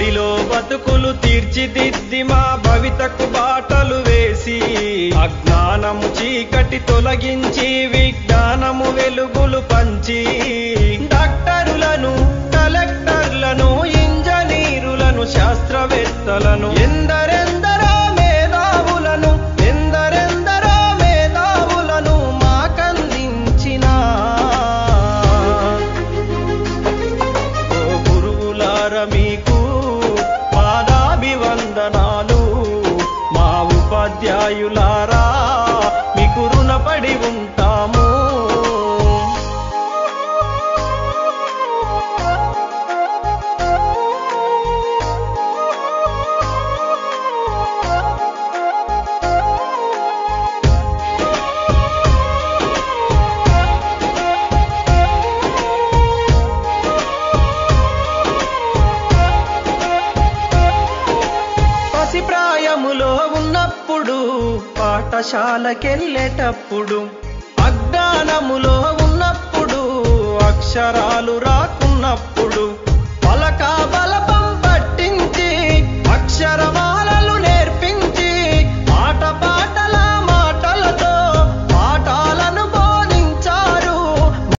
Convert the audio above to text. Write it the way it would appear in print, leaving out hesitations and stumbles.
బడిలో బతుకులు తీర్చిదిద్ది మా భవితకు బాటలు వేసి అజ్ఞానము చీకటి తొలగించి విజ్ఞానము వెలుగులు పంచి డాక్టరులను కలెక్టర్లను ఇంజనీరులను శాస్త్రవేత్తలను ఎందరెందరో మేధావులను మాకందించిన ఓ గురువులార మీకు పాదాభివందనాలు మా ఉపాధ్యాయులారా మీకు రుణపడి ఉంటాము. ప్రాయములో ఉన్నప్పుడు పాఠశాలకెళ్ళేటప్పుడు అజ్ఞానములో ఉన్నప్పుడు అక్షరాలు రాకున్నప్పుడు